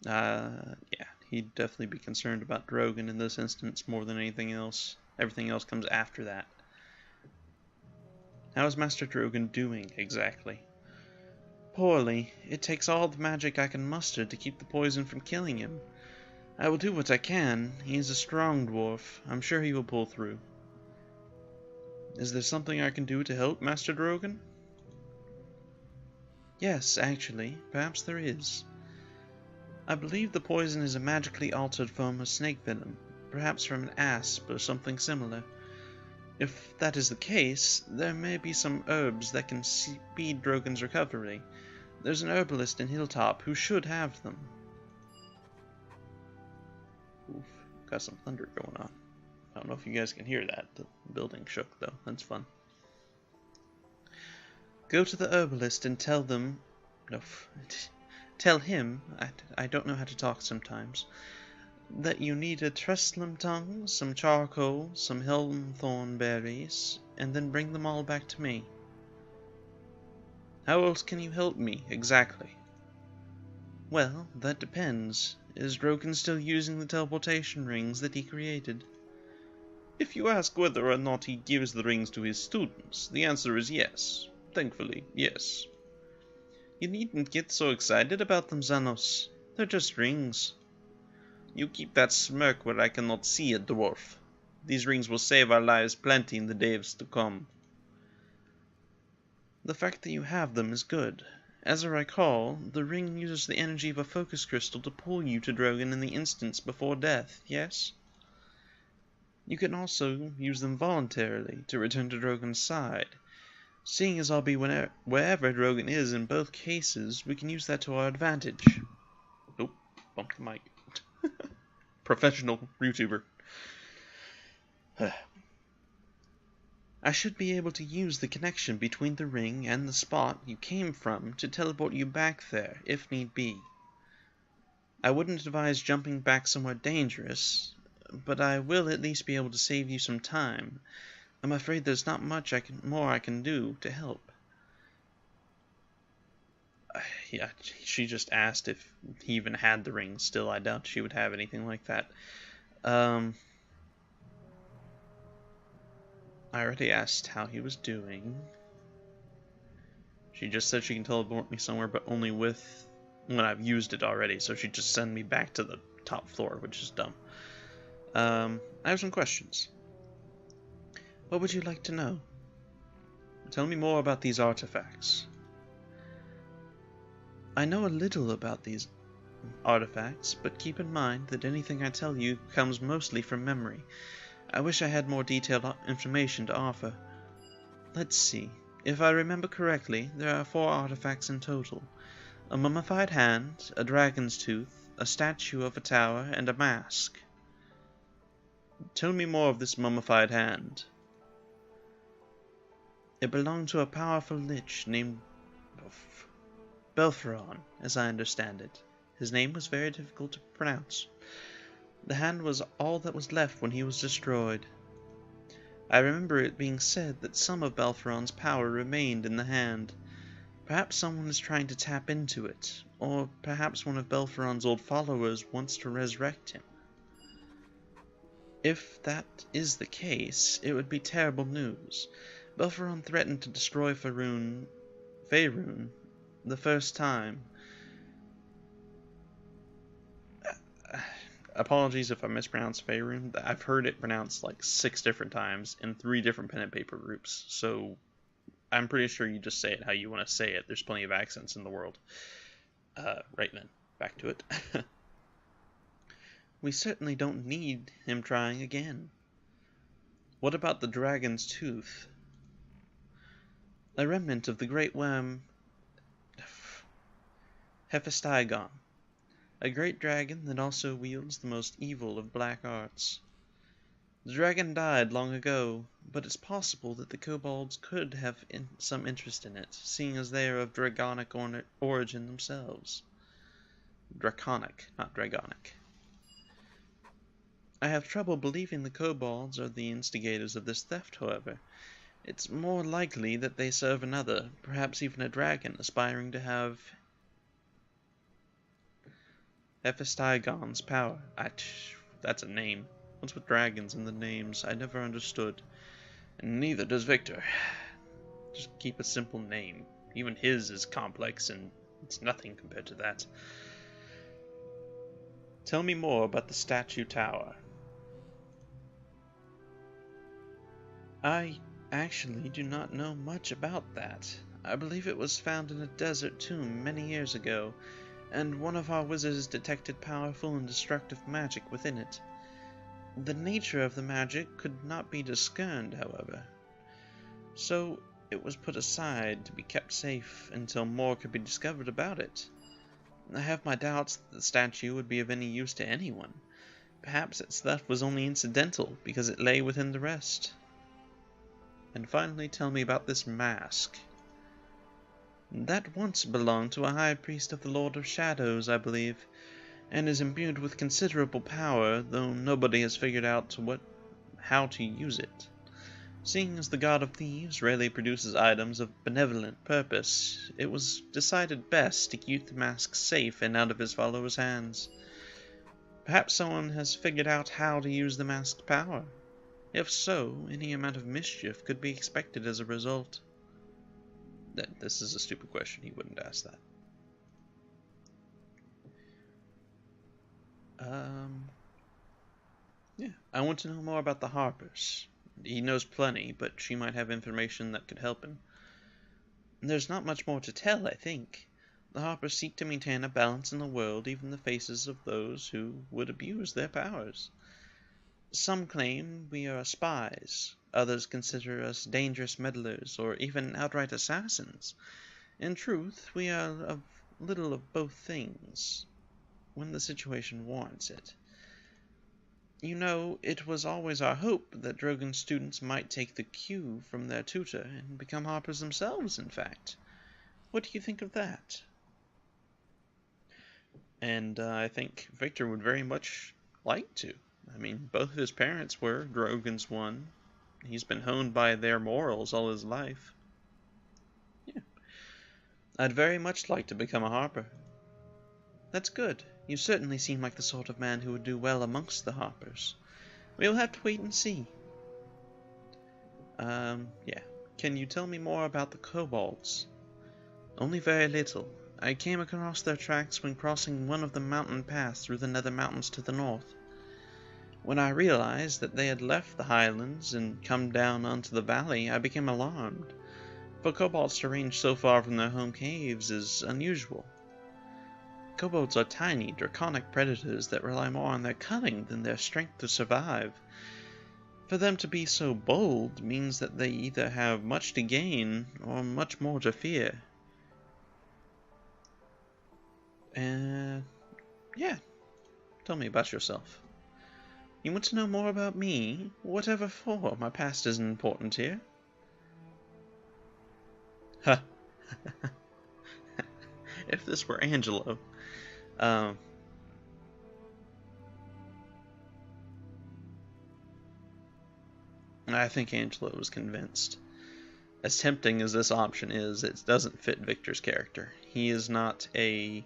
Yeah, he'd definitely be concerned about Drogon in this instance more than anything else. Everything else comes after that. How is Master Drogon doing, exactly? Poorly. It takes all the magic I can muster to keep the poison from killing him. I will do what I can. He is a strong dwarf. I'm sure he will pull through. Is there something I can do to help, Master Drogon? Yes, actually. Perhaps there is. I believe the poison is a magically altered form of snake venom, perhaps from an asp or something similar. If that is the case, there may be some herbs that can speed Drogon's recovery. There's an herbalist in Hilltop who should have them. Oof, got some thunder going on. I don't know if you guys can hear that. The building shook, though. That's fun. Go to the herbalist and tell them... No, tell him, I don't know how to talk sometimes, that you need a trestlum tongue, some charcoal, some helmthorn berries, and then bring them all back to me. How else can you help me, exactly? Well, that depends. Is Drogon still using the teleportation rings that he created? If you ask whether or not he gives the rings to his students, the answer is yes. Thankfully, yes. You needn't get so excited about them, Xanos. They're just rings. You keep that smirk where I cannot see it, dwarf. These rings will save our lives plenty in the days to come. The fact that you have them is good. As I recall, the ring uses the energy of a focus crystal to pull you to Drogon in the instants before death, yes? You can also use them voluntarily to return to Drogon's side. Seeing as I'll be wherever Drogon is in both cases, we can use that to our advantage. Nope, bumped the mic. Professional YouTuber. I should be able to use the connection between the ring and the spot you came from to teleport you back there, if need be. I wouldn't advise jumping back somewhere dangerous, but I will at least be able to save you some time. I'm afraid there's not much more I can do to help. Yeah, she just asked if he even had the ring. Still, I doubt she would have anything like that. I already asked how he was doing. She just said she can teleport me somewhere, but only when I've used it already, so she'd just send me back to the top floor, which is dumb. I have some questions. What would you like to know? Tell me more about these artifacts. I know a little about these artifacts, but keep in mind that anything I tell you comes mostly from memory. I wish I had more detailed information to offer. Let's see. If I remember correctly, there are 4 artifacts in total. A mummified hand, a dragon's tooth, a statue of a tower, and a mask. Tell me more of this mummified hand. It belonged to a powerful lich named Belferon, as I understand it. His name was very difficult to pronounce. The hand was all that was left when he was destroyed. I remember it being said that some of Belferon's power remained in the hand. Perhaps someone is trying to tap into it, or perhaps one of Belferon's old followers wants to resurrect him. If that is the case, it would be terrible news. Belferon threatened to destroy Faerun the first time. Apologies if I mispronounce Faerun. I've heard it pronounced like 6 different times in 3 different pen and paper groups, so I'm pretty sure you just say it how you want to say it. There's plenty of accents in the world. Right then, back to it. We certainly don't need him trying again. What about the dragon's tooth? A remnant of the great worm Hephaestion, a great dragon that also wields the most evil of black arts. The dragon died long ago, but it's possible that the kobolds could have some interest in it, seeing as they are of draconic origin themselves. Draconic, not dragonic. I have trouble believing the kobolds are the instigators of this theft, however. It's more likely that they serve another, perhaps even a dragon, aspiring to have Hephaestion's power. That's a name. What's with dragons and the names? I never understood. And neither does Victor. Just keep a simple name. Even his is complex, and it's nothing compared to that. Tell me more about the statue tower. I actually do not know much about that. I believe it was found in a desert tomb many years ago, and one of our wizards detected powerful and destructive magic within it. The nature of the magic could not be discerned, however, so it was put aside to be kept safe until more could be discovered about it. I have my doubts that the statue would be of any use to anyone. Perhaps its theft was only incidental because it lay within the rest. And finally, tell me about this mask. That once belonged to a high priest of the Lord of Shadows, I believe, and is imbued with considerable power, though nobody has figured out how to use it. Seeing as the god of thieves rarely produces items of benevolent purpose, it was decided best to keep the mask safe and out of his followers' hands. Perhaps someone has figured out how to use the mask's power. If so, any amount of mischief could be expected as a result. This is a stupid question, he wouldn't ask that. Yeah, I want to know more about the Harpers. He knows plenty, but she might have information that could help him. There's not much more to tell, I think. The Harpers seek to maintain a balance in the world, even in the faces of those who would abuse their powers. Some claim we are spies, others consider us dangerous meddlers, or even outright assassins. In truth, we are a little of both things, when the situation warrants it. You know, it was always our hope that Drogon students might take the cue from their tutor and become Harpers themselves, in fact. What do you think of that? And I think Victor would very much like to. I mean, both his parents were. Drogon's one. He's been honed by their morals all his life. Yeah. I'd very much like to become a Harper. That's good. You certainly seem like the sort of man who would do well amongst the Harpers. We'll have to wait and see. Yeah. Can you tell me more about the kobolds? Only very little. I came across their tracks when crossing one of the mountain paths through the Nether Mountains to the north. When I realized that they had left the highlands and come down onto the valley, I became alarmed. For kobolds to range so far from their home caves is unusual. Kobolds are tiny, draconic predators that rely more on their cunning than their strength to survive. For them to be so bold means that they either have much to gain or much more to fear. Yeah. Tell me about yourself. You want to know more about me? Whatever for? My past isn't important here. Huh. If this were Angelo. I think Angelo was convinced. As tempting as this option is, it doesn't fit Victor's character. He is not a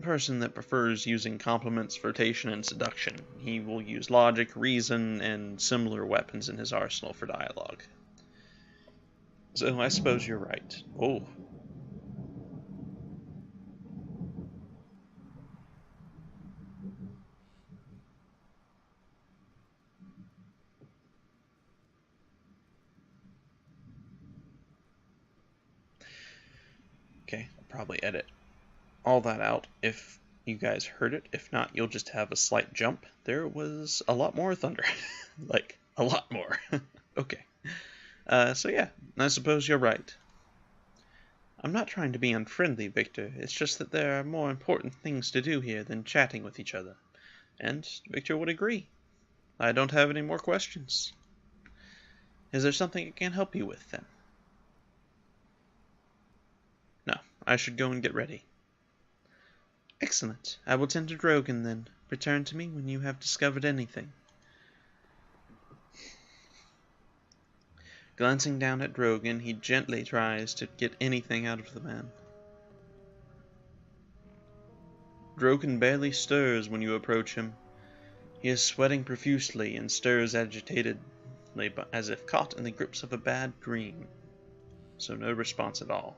person that prefers using compliments, flirtation, and seduction. He will use logic, reason, and similar weapons in his arsenal for dialogue. So I suppose you're right. Oh. Okay, I'll probably edit all that out if you guys heard it. If not, you'll just have a slight jump. There was a lot more thunder. Like, a lot more. Okay. So yeah, I suppose you're right. I'm not trying to be unfriendly, Victor. It's just that there are more important things to do here than chatting with each other. And Victor would agree. I don't have any more questions. Is there something I can help you with, then? No, I should go and get ready. Excellent. I will tend to Drogon, then. Return to me when you have discovered anything. Glancing down at Drogon, he gently tries to get anything out of the man. Drogon barely stirs when you approach him. He is sweating profusely and stirs agitatedly as if caught in the grips of a bad dream. So no response at all.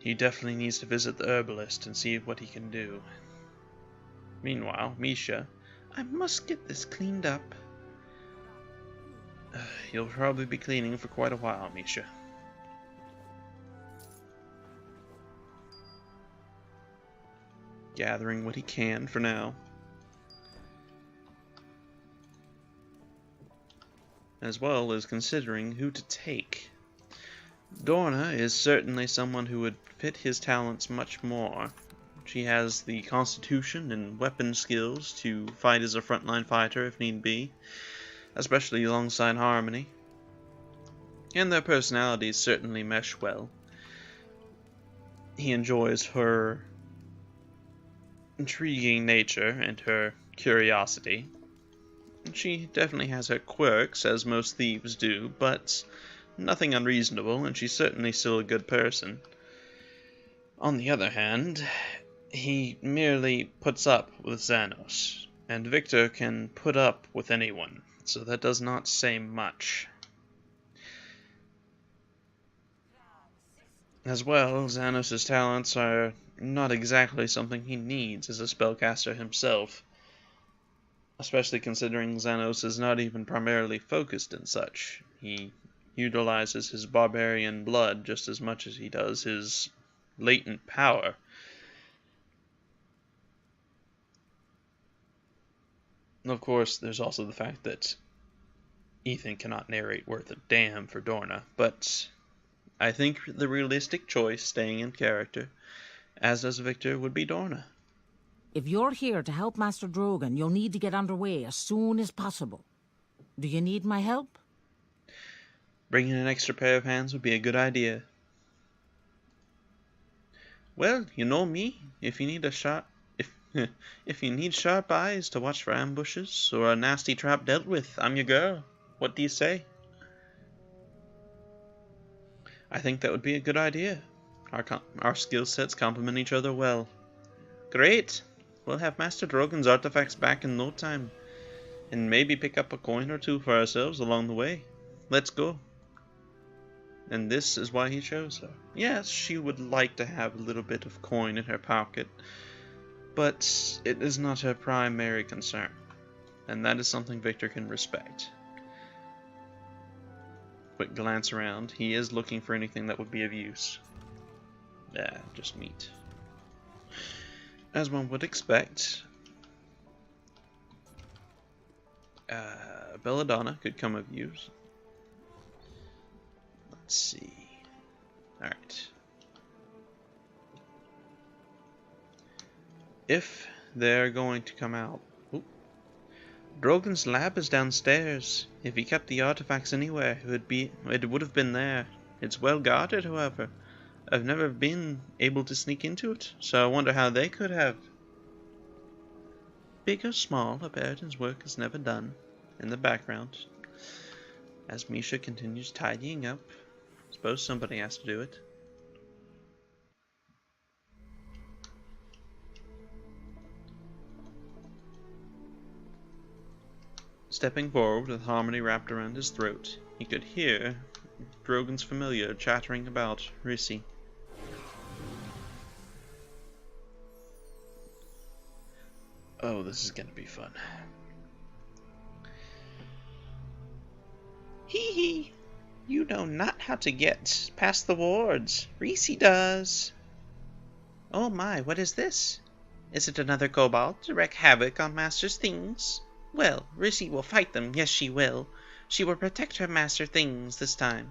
He definitely needs to visit the herbalist and see what he can do. Meanwhile, Misha, I must get this cleaned up. You'll probably be cleaning for quite a while, Misha. Gathering what he can for now. As well as considering who to take. Dorna is certainly someone who would fit his talents much more. She has the constitution and weapon skills to fight as a frontline fighter if need be, especially alongside Harmony. And their personalities certainly mesh well. He enjoys her intriguing nature and her curiosity. She definitely has her quirks, as most thieves do, but nothing unreasonable, and she's certainly still a good person. On the other hand, he merely puts up with Xanos, and Victor can put up with anyone, so that does not say much. As well, Xanos' talents are not exactly something he needs as a spellcaster himself, especially considering Xanos is not even primarily focused in such. He utilizes his barbarian blood just as much as he does his latent power. Of course, there's also the fact that Ethan cannot narrate worth a damn for Dorna, but I think the realistic choice, staying in character, as does Victor, would be Dorna. If you're here to help Master Drogon, you'll need to get underway as soon as possible. Do you need my help? Bringing an extra pair of hands would be a good idea. Well, you know me. If you need if you need sharp eyes to watch for ambushes or a nasty trap dealt with, I'm your girl. What do you say? I think that would be a good idea. Our skill sets complement each other well. Great! We'll have Master Drogon's artifacts back in no time, and maybe pick up a coin or two for ourselves along the way. Let's go. And this is why he chose her. Yes, she would like to have a little bit of coin in her pocket, but it is not her primary concern, and that is something Victor can respect. Quick glance around. He is looking for anything that would be of use. Just meat. As one would expect, Belladonna could come of use. Let's see. Alright. If they're going to come out... Oop. Drogon's lab is downstairs. If he kept the artifacts anywhere, it would have been there. It's well guarded, however. I've never been able to sneak into it, so I wonder how they could have. Big or small, a Baradin's work is never done. In the background, as Misha continues tidying up. Suppose somebody has to do it. Stepping forward with Harmony wrapped around his throat, he could hear Drogon's familiar chattering about Rissy. Oh, this is gonna be fun. Hee hee! You know not how to get past the wards. Rissy does. Oh my, what is this? Is it another kobold to wreak havoc on Master's things? Well, Rissy will fight them, yes she will. She will protect her Master things this time.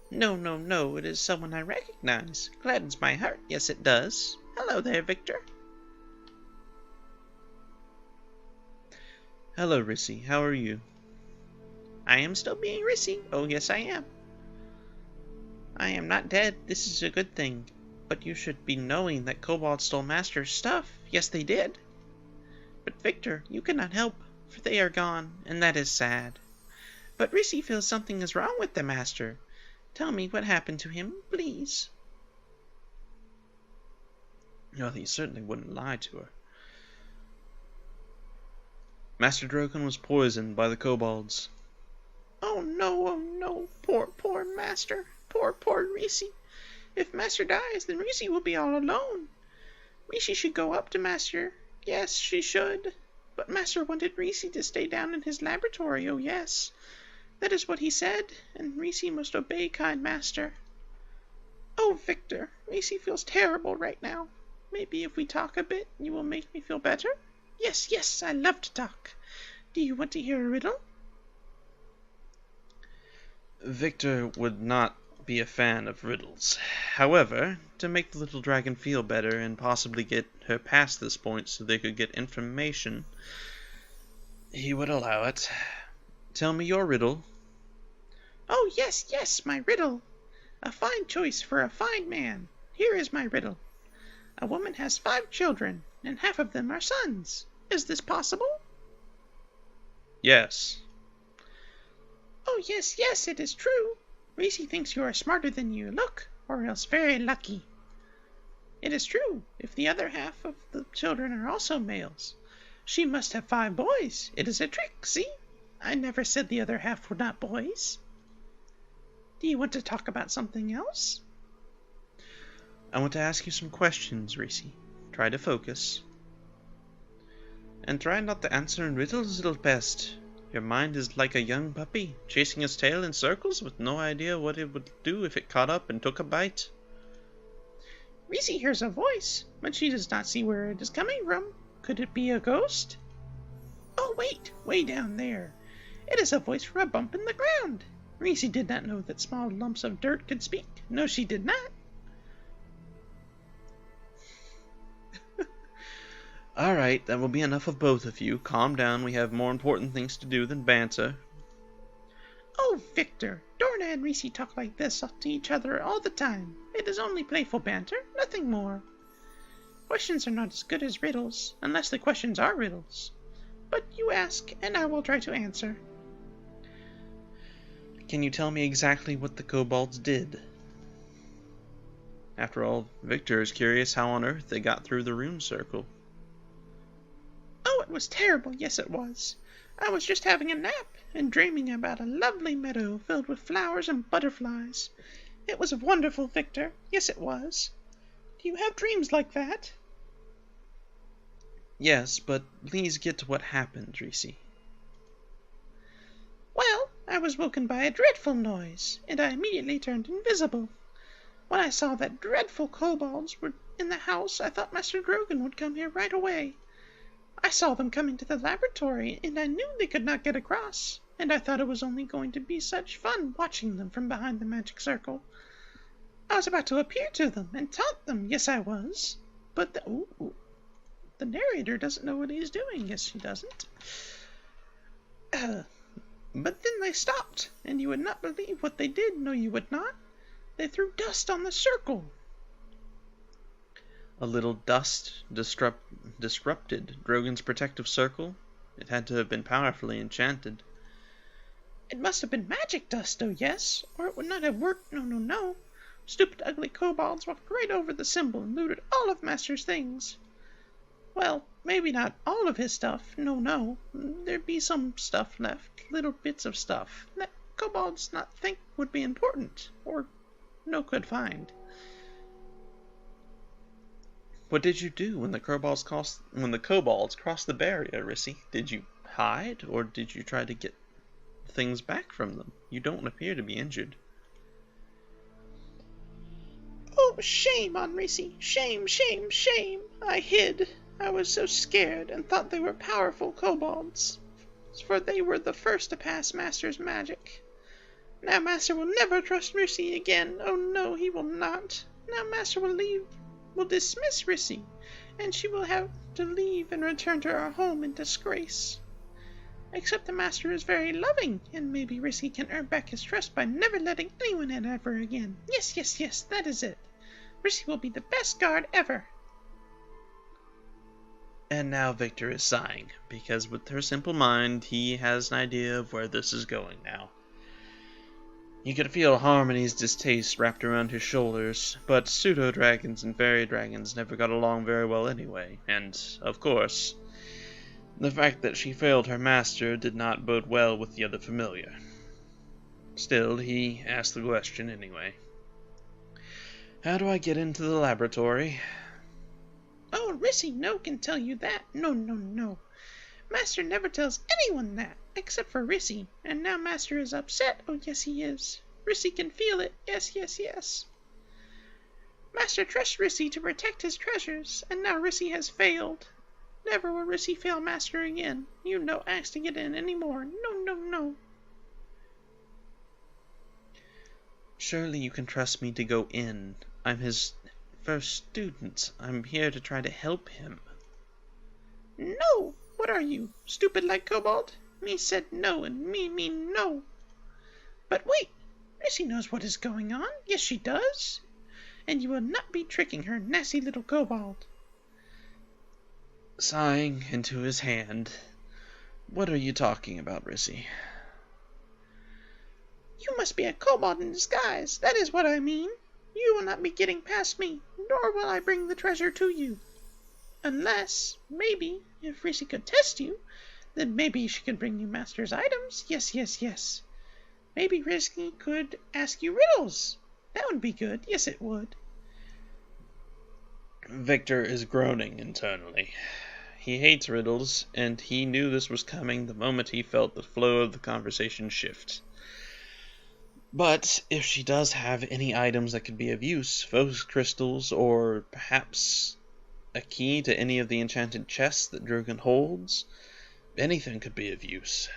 No, no, no, it is someone I recognize. Gladdens my heart, yes it does. Hello there, Victor. Hello, Rissy, how are you? I am still being Rissy. Oh, yes, I am. I am not dead. This is a good thing. But you should be knowing that kobolds stole Master's stuff. Yes, they did. But Victor, you cannot help, for they are gone, and that is sad. But Rissy feels something is wrong with the Master. Tell me what happened to him, please. Oh, he certainly wouldn't lie to her. Master Drogon was poisoned by the kobolds. Oh no, poor Master. Poor Reese. If Master dies, then Reese will be all alone. Reese should go up to Master. Yes, she should. But Master wanted Reese to stay down in his laboratory, oh yes. That is what he said, and Reese must obey kind Master. Oh, Victor, Reese feels terrible right now. Maybe if we talk a bit, you will make me feel better? Yes, I love to talk. Do you want to hear a riddle? Victor would not be a fan of riddles. However, to make the little dragon feel better and possibly get her past this point so they could get information, he would allow it. Tell me your riddle. Oh, yes, my riddle. A fine choice for a fine man. Here is my riddle. A woman has 5 children, and half of them are sons. Is this possible? Yes. Oh, yes, it is true. Reese thinks you are smarter than you look, or else very lucky. It is true, if the other half of the children are also males. She must have 5 boys. It is a trick, see? I never said the other half were not boys. Do you want to talk about something else? I want to ask you some questions, Reese. Try to focus. And try not to answer in riddles, little pest. Your mind is like a young puppy, chasing its tail in circles with no idea what it would do if it caught up and took a bite. Reese hears a voice, but she does not see where it is coming from. Could it be a ghost? Oh, wait, way down there. It is a voice from a bump in the ground. Reese did not know that small lumps of dirt could speak. No, she did not. Alright, that will be enough of both of you. Calm down, we have more important things to do than banter. Oh, Victor, Dorna and Reese talk like this to each other all the time. It is only playful banter, nothing more. Questions are not as good as riddles, unless the questions are riddles. But you ask, and I will try to answer. Can you tell me exactly what the kobolds did? After all, Victor is curious how on earth they got through the rune circle. Oh, it was terrible, yes it was. I was just having a nap and dreaming about a lovely meadow filled with flowers and butterflies. It was wonderful, Victor. Yes, it was. Do you have dreams like that? Yes, but please get to what happened, Reese. Well, I was woken by a dreadful noise, and I immediately turned invisible. When I saw that dreadful kobolds were in the house, I thought Master Drogon would come here right away. I saw them come into the laboratory, and I knew they could not get across, and I thought it was only going to be such fun watching them from behind the magic circle. I was about to appear to them and taunt them, yes I was. But the narrator doesn't know what he's doing, yes he doesn't. But then they stopped, and you would not believe what they did, no you would not. They threw dust on the circle. A little dust disrupted Drogon's protective circle. It had to have been powerfully enchanted. It must have been magic dust, oh yes, or it would not have worked, no. Stupid ugly kobolds walked right over the symbol and looted all of Master's things. Well, maybe not all of his stuff, no. There'd be some stuff left, little bits of stuff, that kobolds not think would be important, or no could find. What did you do when the kobolds crossed the barrier, Rissy? Did you hide, or did you try to get things back from them? You don't appear to be injured. Oh, shame on Reese! Shame! I hid. I was so scared and thought they were powerful kobolds, for they were the first to pass Master's magic. Now Master will never trust Reese again. Oh no, he will not. Now Master will dismiss Reese, and she will have to leave and return to her home in disgrace. Except the Master is very loving, and maybe Reese can earn back his trust by never letting anyone in ever again. Yes, that is it. Reese will be the best guard ever. And now Victor is sighing, because with her simple mind, he has an idea of where this is going now. You could feel Harmony's distaste wrapped around his shoulders, but pseudo-dragons and fairy dragons never got along very well anyway, and, of course, the fact that she failed her master did not bode well with the other familiar. Still, he asked the question anyway. How do I get into the laboratory? Oh, Rissy no can tell you that. No, no, no. Master never tells anyone that, except for Rissy. And now Master is upset. Oh, yes, he is. Rissy can feel it. Yes, yes, yes. Master trusts Rissy to protect his treasures, and now Rissy has failed. Never will Rissy fail Master again. You no ask to get in any more. No, no, no. Surely you can trust me to go in. I'm his first student. I'm here to try to help him. No! What are you, stupid like Kobold? Me said no, and me mean no. But wait! Rissy knows what is going on. Yes, she does. And you will not be tricking her, nasty little Kobold. Sighing into his hand. What are you talking about, Rissy? You must be a kobold in disguise. That is what I mean. You will not be getting past me, nor will I bring the treasure to you. Unless, maybe, if Rissy could test you, then maybe she could bring you Master's items. Yes, yes, yes. Maybe Rissy could ask you riddles. That would be good. Yes, it would. Victor is groaning internally. He hates riddles, and he knew this was coming the moment he felt the flow of the conversation shift. But if she does have any items that could be of use, focus crystals, or perhaps a key to any of the enchanted chests that Drogon holds, anything could be of use.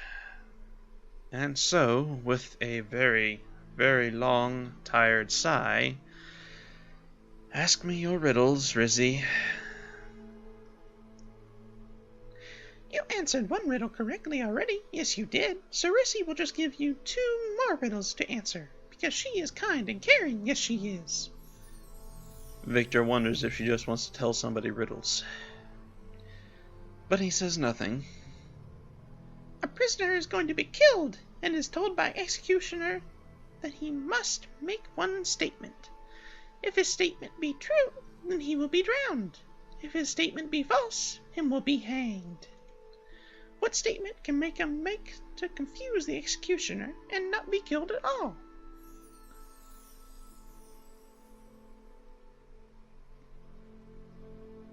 And so, with a very, very long, tired sigh, ask me your riddles, Rizzy. You answered one riddle correctly already. Yes, you did. So Rissy will just give you 2 more riddles to answer, because she is kind and caring. Yes, she is. Victor wonders if she just wants to tell somebody riddles. But he says nothing. A prisoner is going to be killed, and is told by executioner that he must make one statement. If his statement be true, then he will be drowned. If his statement be false, him will be hanged. What statement can make him make to confuse the executioner and not be killed at all?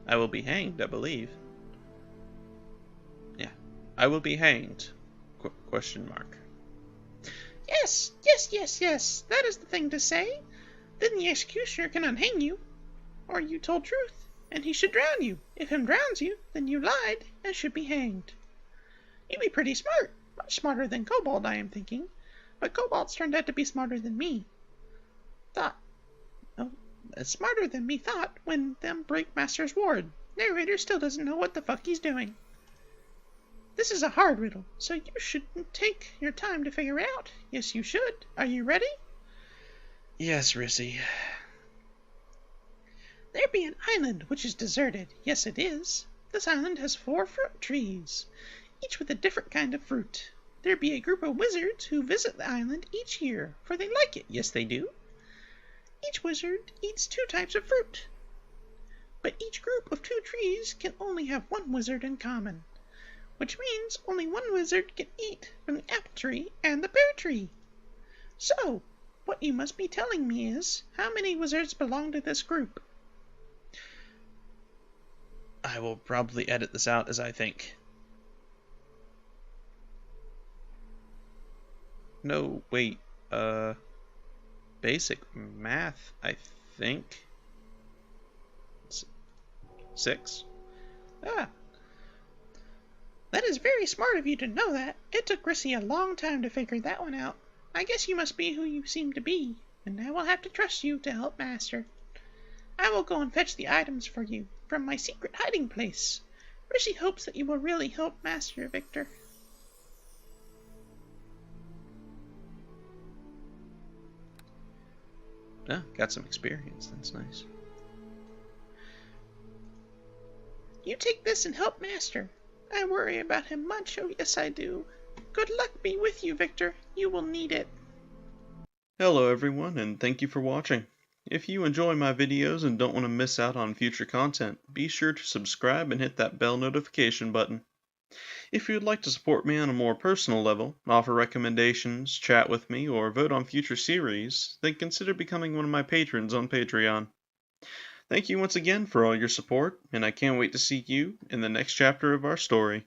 I will be hanged, I believe. Yeah, I will be hanged. Question mark. Yes, yes, yes, yes. That is the thing to say. Then the executioner cannot hang you, or you told truth, and he should drown you. If him drowns you, then you lied and should be hanged. You be pretty smart, much smarter than Kobold, I am thinking, but Kobolds turned out to be smarter than me. Smarter than me thought when them break Master's ward. Narrator still doesn't know what the fuck he's doing. This is a hard riddle, so you shouldn't take your time to figure it out. Yes, you should. Are you ready? Yes, Rissy. There be an island which is deserted. Yes, it is. This island has 4 fruit trees, each with a different kind of fruit. There be a group of wizards who visit the island each year, for they like it. Yes, they do. Each wizard eats 2 types of fruit. But each group of 2 trees can only have 1 wizard in common, which means only 1 wizard can eat from the apple tree and the pear tree. So, what you must be telling me is, how many wizards belong to this group? I will probably edit this out as I think. No, wait, basic math, I think. 6? Ah. That is very smart of you to know that. It took Rissy a long time to figure that one out. I guess you must be who you seem to be, and I will have to trust you to help Master. I will go and fetch the items for you from my secret hiding place. Rissy hopes that you will really help Master, Victor. Yeah, got some experience. That's nice. You take this and help Master. I worry about him much. Oh, yes, I do. Good luck be with you, Victor. You will need it. Hello everyone, and thank you for watching. If you enjoy my videos and don't want to miss out on future content, be sure to subscribe and hit that bell notification button. If you would like to support me on a more personal level, offer recommendations, chat with me, or vote on future series, then consider becoming one of my patrons on Patreon. Thank you once again for all your support, and I can't wait to see you in the next chapter of our story.